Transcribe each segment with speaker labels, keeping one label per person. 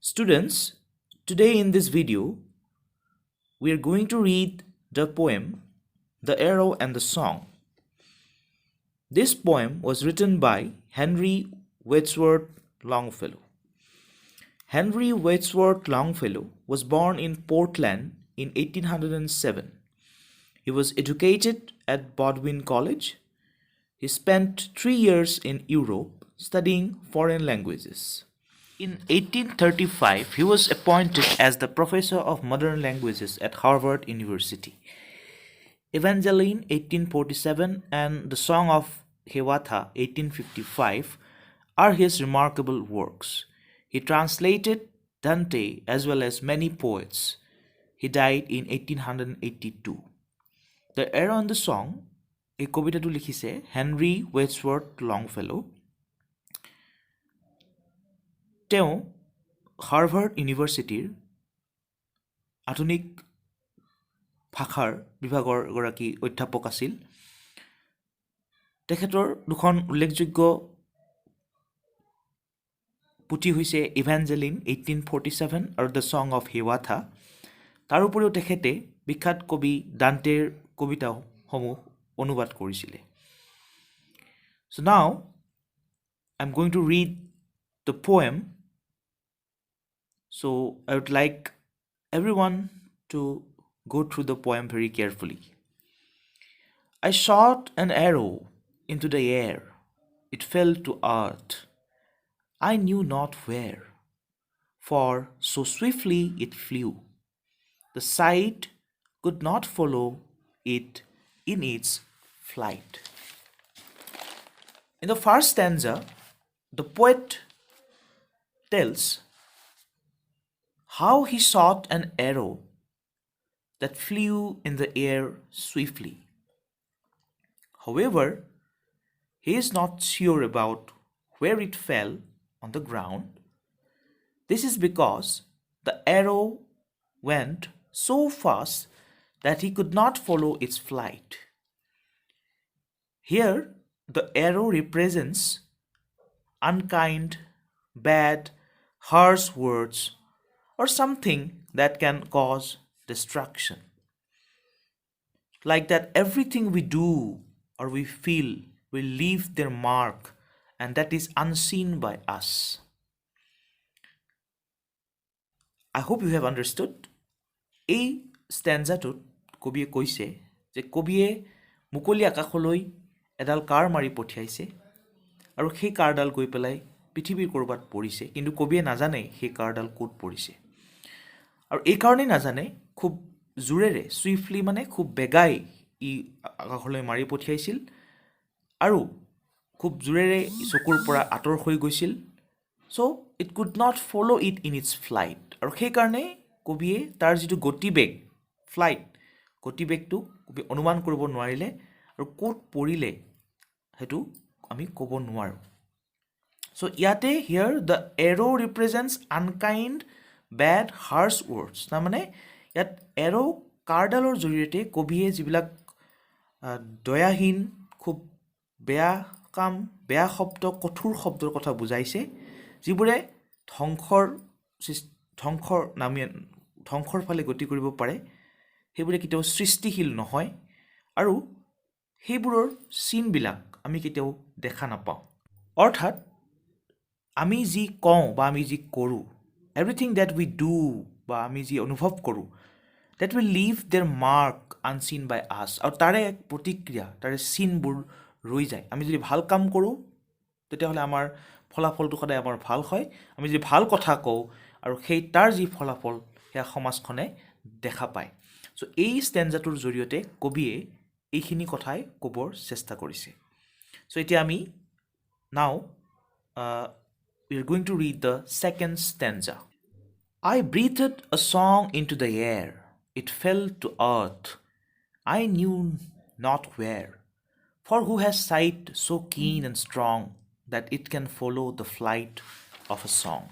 Speaker 1: Students, today in this video, we are going to read the poem The Arrow and the Song. This poem was written by Henry Wadsworth Longfellow. Henry Wadsworth Longfellow was born in Portland in 1807. He was educated at Bodwin College. He spent 3 years in Europe studying foreign languages. In 1835, he was appointed as the professor of modern languages at Harvard University. Evangeline 1847 and The Song of Hiawatha 1855 are his remarkable works. He translated Dante as well as many poets. He died in 1882. The Arrow and the Song এই কবিতাটো লিখিছে Henry ৱেডছৱৰ্থ লংফেলো। তেওঁ Harvard ইউনিভাৰ্চিটিৰ আধুনিক ভাষাৰ বিভাগৰ এগৰাকী অধ্যাপক আছিল। তেখেতৰ দুখন উল্লেখযোগ্য পুথি হৈছে ইভাঞ্জেলিন 1847 আৰু দ্য ছং অফ হিৱাথা। তাৰ উপৰিও তেখেতে বিখ্যাত কবি ডান্টেৰ কবিতাসমূহ অনুবাদ কৰিছিলে। So now I'm going to read the poem. So I would like everyone to go through the poem very carefully. I shot an arrow into the air. It fell to earth. I knew not where, for so swiftly it flew. The sight could not follow it in its flight. In the first stanza, the poet tells how he shot an arrow that flew in the air swiftly. However, he is not sure about where it fell on the ground. This is because the arrow went so fast that he could not follow its flight. Here, the arrow represents unkind, bad, harsh words or something that can cause destruction. Like that everything we do or we feel will leave their mark, and that is unseen by us. I hope you have understood. এই ষ্টেঞ্জাটোত কবিয়ে কৈছে যে কবিয়ে মুকলি আকাশলৈ এডাল কাৰ মাৰি পঠিয়াইছে আৰু সেই কাৰডাল গৈ পেলাই পৃথিৱীৰ ক'ৰবাত পৰিছে, কিন্তু কবিয়ে নাজানে সেই কাৰডাল ক'ত পৰিছে। আৰু এই কাৰণেই নাজানে খুব জোৰেৰে চুইফলি মানে খুব বেগাই ই আকাশলৈ মাৰি পঠিয়াইছিল আৰু খুব জোৰেৰে চকুৰ পৰা আঁতৰ হৈ গৈছিল। So' it could not follow' it in its flight. আৰু সেইকাৰণে কবিয়ে তাৰ যিটো গতিবেগ গতিবেগটো কবি অনুমান কৰিব নোৱাৰিলে আৰু ক'ত পৰিলে সেইটো আমি ক'ব নোৱাৰোঁ। চ' ইয়াতে হিয়াৰ দ্য এৰ' ৰিপ্ৰেজেণ্টছ আনকাইণ্ড বেড হাৰ্ছ ৱৰ্ডছ। তাৰমানে ইয়াত এৰ' কাৰডালৰ জৰিয়তে কবিয়ে যিবিলাক দয়াহীন খুব বেয়া কাম, বেয়া শব্দ, কঠোৰ শব্দৰ কথা বুজাইছে, যিবোৰে ধ্বংসৰ ফালে গতি কৰিব পাৰে, সেইবোৰে কেতিয়াও সৃষ্টিশীল নহয় আৰু সেইবোৰৰ চিনবিলাক আমি কেতিয়াও দেখা নাপাওঁ। অৰ্থাৎ আমি যি কওঁ বা আমি যি কৰোঁ, এভৰিথিং ডেট উই ডু বা আমি যি অনুভৱ কৰোঁ, that will leave their mark unseen by us. আৰু তাৰে এক প্ৰতিক্ৰিয়া, তাৰে চিনবোৰ ৰৈ যায়। আমি যদি ভাল কাম কৰোঁ তেতিয়াহ'লে আমাৰ ফলাফলটো সদায় আমাৰ ভাল হয়। আমি যদি ভাল কথা কওঁ আৰু তাৰ যি ফলাফল সেয়া সমাজখনে দেখা পায়। চ' এই ষ্টেঞ্জাটোৰ জৰিয়তে কবিয়ে এইখিনি কথাই ক'বৰ চেষ্টা কৰিছে। চ' এতিয়া আমি নাও we are going to read the second stanza. I breathed a song into the air. It fell to earth. I knew not where. For who has sight so keen and strong that it can follow the flight of a song?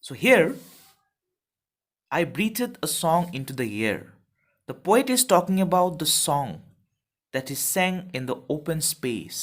Speaker 1: So here, I breathed a song into the air. The poet is talking about the song that is sang in the open space.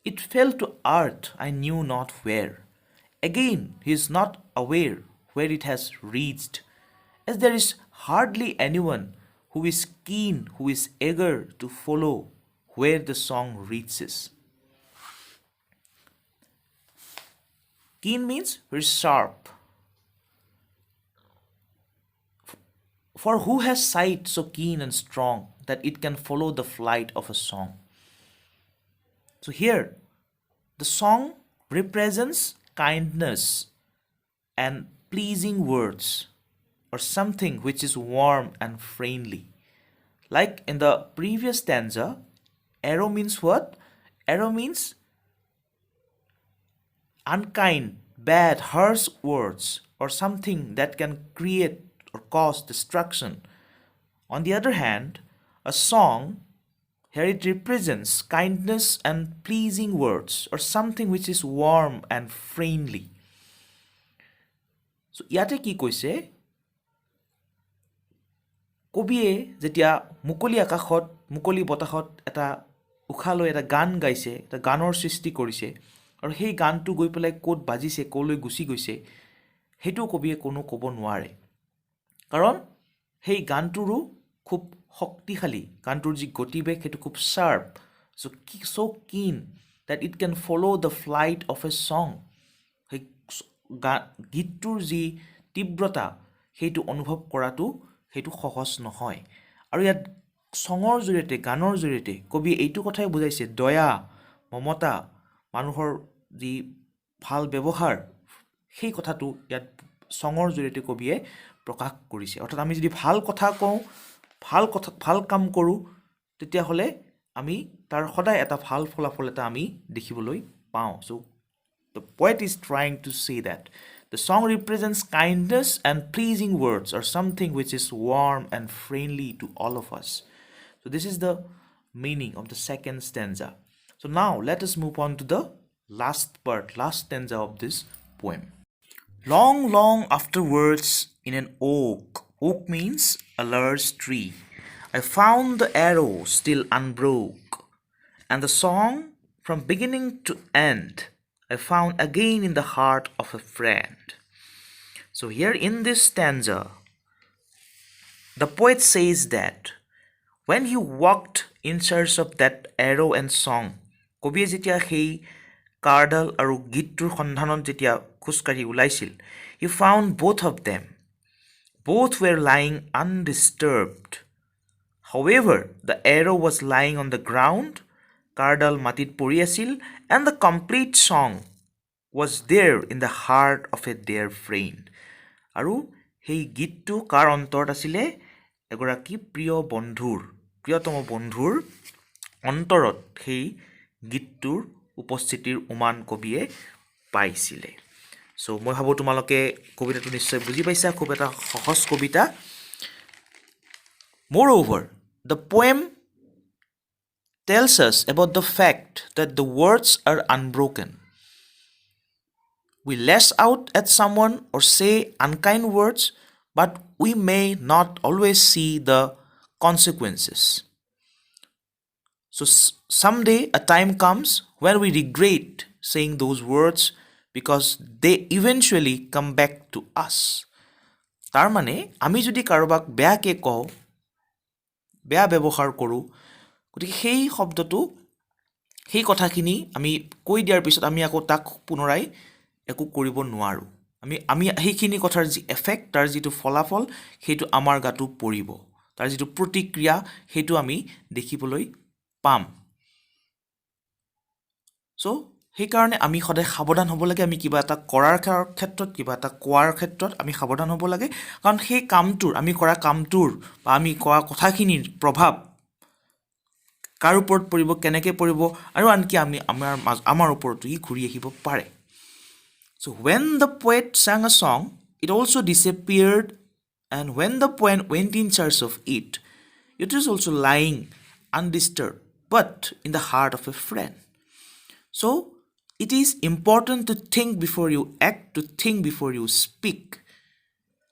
Speaker 1: It fell to earth, I knew not where. Again, he is not aware where it has reached, as there is hardly anyone who is keen, who is eager to follow where the song reaches. Keen means very sharp. For who has sight so keen and strong that it can follow the flight of a song? So here, the song represents kindness and pleasing words, or something which is warm and friendly. Like in the previous stanza, arrow means what? Arrow means unkind, bad, harsh words, or something that can create or cause destruction. On the other hand, a song, here it represents kindness and pleasing words, or something which is warm and friendly. So ইয়াতে কি কৈছে, কবিয়ে যেতিয়া মুকলি আকাশত মুকলি বতাহত এটা উশাহ লৈ এটা গান গাইছে, এটা গানৰ সৃষ্টি কৰিছে, আৰু সেই গানটো গৈ পেলাই ক'ত বাজিছে, ক'লৈ গুচি গৈছে, সেইটো কবিয়ে কোনো ক'ব নোৱাৰে। কাৰণ সেই গানটোৰো খুব শক্তিশালী, গানটোৰ যি গতিবেগ সেইটো খুব sharp, so keen that it can follow the flight of a song. সেই গীতটোৰ যি তীব্ৰতা সেইটো অনুভৱ কৰাটো সেইটো সহজ নহয়। আৰু ইয়াত চঙৰ জৰিয়তে, গানৰ জৰিয়তে কবিয়ে এইটো কথাই বুজাইছে, দয়া, মমতা, মানুহৰ যি ভাল ব্যৱহাৰ, সেই কথাটো ইয়াত চঙৰ জৰিয়তে কবিয়ে প্ৰকাশ কৰিছে। অৰ্থাৎ আমি যদি ভাল কথা কওঁ, ভাল কাম কৰোঁ, তেতিয়াহ'লে আমি তাৰ সদায় এটা ভাল ফলাফল এটা আমি দেখিবলৈ পাওঁ। So the poet is trying to say that the song represents kindness and pleasing words, or something which is warm and friendly to all of us. So this is the meaning of the second stanza. So now let us move on to the last stanza of this poem. Long, long afterwards in an oak means a large tree, I found the arrow still unbroke, and the song from beginning to end I found again in the heart of a friend. So here in this stanza, the poet says that when he walked in search of that arrow and song, কবিয়ে যেতিয়া সেই কাৰ্ডাল আৰু গীতটোৰ সন্ধানত যেতিয়া খোজকাঢ়ি ওলাইছিল, he found both of them. Both were lying undisturbed. However, the arrow was lying on the ground, কাৰ্ডাল মাটিত পৰি আছিল, and the complete song was there in the heart of a dear friend. আৰু সেই গীতটো কাৰ অন্তৰত আছিলে? এগৰাকী প্ৰিয়তম বন্ধুৰ অন্তৰত সেই গীতটোৰ উপস্থিতিৰ উমান কবিয়ে পাইছিলে। চ' মই ভাবোঁ তোমালোকে কবিতাটো নিশ্চয় বুজি পাইছা, খুব এটা সহজ কবিতা। Moreover, the poem tells us about the fact that the words are unbroken. We lash out at someone or say unkind words, but we may not always see the consequences. So someday a time comes when we regret saying those words because they eventually come back to us. তাৰ মানে আমি যদি কাৰোবাক বেয়াকে কওঁ, বেয়া ব্যৱহাৰ কৰোঁ, গতিকে সেই শব্দটো, সেই কথাখিনি আমি কৈ দিয়াৰ পিছত আমি আকৌ তাক পুনৰাই একো কৰিব নোৱাৰোঁ। আমি সেইখিনি কথাৰ যি এফেক্ট, তাৰ যিটো ফলাফল, সেইটো আমাৰ গাটো পৰিব, তাৰ যিটো প্ৰতিক্ৰিয়া সেইটো আমি দেখিবলৈ পাম। চ' সেইকাৰণে আমি সদায় সাৱধান হ'ব লাগে। আমি কিবা এটা কৰাৰ ক্ষেত্ৰত, কিবা এটা কোৱাৰ ক্ষেত্ৰত আমি সাৱধান হ'ব লাগে, কাৰণ সেই কামটোৰ, আমি কৰা কামটোৰ বা আমি কোৱা কথাখিনিৰ প্ৰভাৱ কাৰ ওপৰত পৰিব, কেনেকৈ পৰিব, আৰু আনকি আমাৰ ওপৰতো ই ঘূৰি আহিব পাৰে। So when the poet sang a song, it also disappeared, and when the poet went in search of it, it was also lying undisturbed, but in the heart of a friend. So it is important to think before you act, to think before you speak.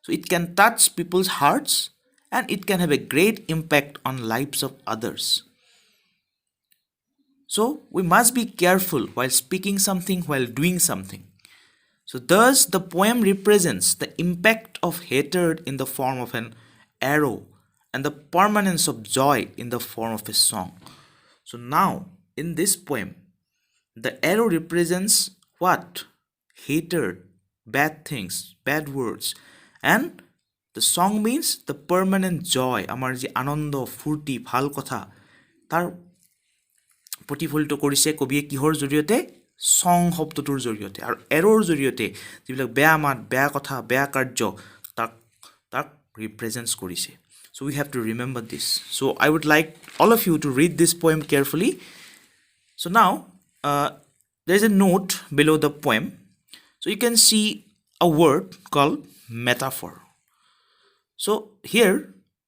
Speaker 1: So it can touch people's hearts, and it can have a great impact on lives of others. So we must be careful while speaking something, while doing something. So thus the poem represents the impact of hatred in the form of an arrow and the permanence of joy in the form of a song. So now in this poem, the arrow represents what? Hatred, bad things, bad words. And the song means the permanent joy. Amar ji anondo, furti, bhal kotha. Tar প্ৰতিফলিত কৰিছে কবিয়ে কিহৰ জৰিয়তে? সং শব্দটোৰ জৰিয়তে। আৰু error জৰিয়তে যিবিলাক বেয়া মাত, বেয়া কথা, বেয়া কাৰ্য তাক ৰিপ্ৰেজেণ্টছ কৰিছে। So we have to remember this. So I would like all of you to read this poem carefully. So now there is a note below the poem. So you can see a word called metaphor. So here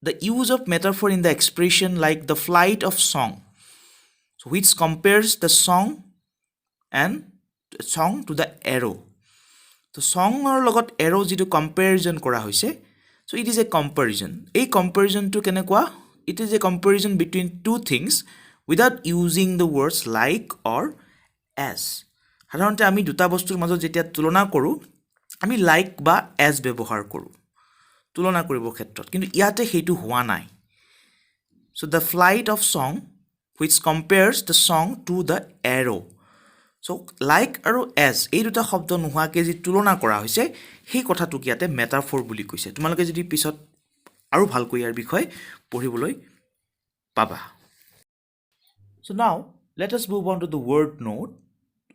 Speaker 1: the use of metaphor in the expression like the flight of song, so which compares the song to the arrow. So song or logot arrow jitu comparison kora hoise. So it is a comparison. A comparison to kenekwa? It is a comparison between two things without using the words like or as. সাধাৰণতে আমি দুটা বস্তুৰ মাজত যেতিয়া তুলনা কৰোঁ, আমি like বা এজ ব্যৱহাৰ কৰোঁ তুলনা কৰিবৰ ক্ষেত্ৰত, কিন্তু ইয়াতে সেইটো হোৱা নাই। So the flight of song which compares the song to the arrow. So like আৰু as এই দুটা শব্দ নোহোৱাকৈ যি তুলনা কৰা হৈছে সেই কথাটোক ইয়াতে মেটাফৰ বুলি কৈছে। তোমালোকে যদি পিছত আৰু ভালকৈ ইয়াৰ বিষয়ে পঢ়িবলৈ পাবা। So now let us move on to the word note.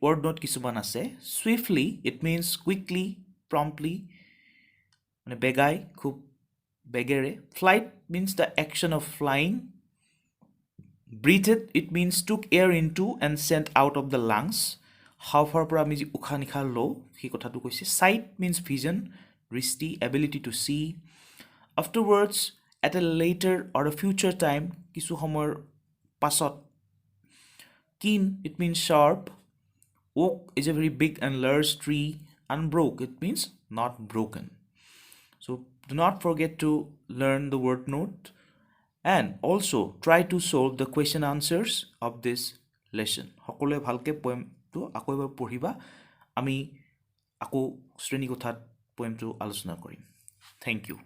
Speaker 1: Word note কিছুমান আছে। Swiftly it means quickly, promptly, মানে বেগাই, খুব বেগেৰে। Flight means the action of flying. Breathed it means took air into and sent out of the lungs. হাওঁফাওঁৰ পৰা আমি যি উশাহ নিশাহ লওঁ সেই কথাটো কৈছে। Sight means vision, দৃষ্টি, ability to see. Afterwards, at a later or a future time, কিছু সময়ৰ পাছত। Keen it means sharp. Oak is a very big and large tree. Unbroke it means not broken. So do not forget to learn the word note and also try to solve the question answers of this lesson. সকলোৱে ভালকৈ পয়েমটো আকৌ এবাৰ পঢ়িবা। আমি আকৌ শ্ৰেণীকোঠাত পয়েমটো আলোচনা কৰিম। Thank you.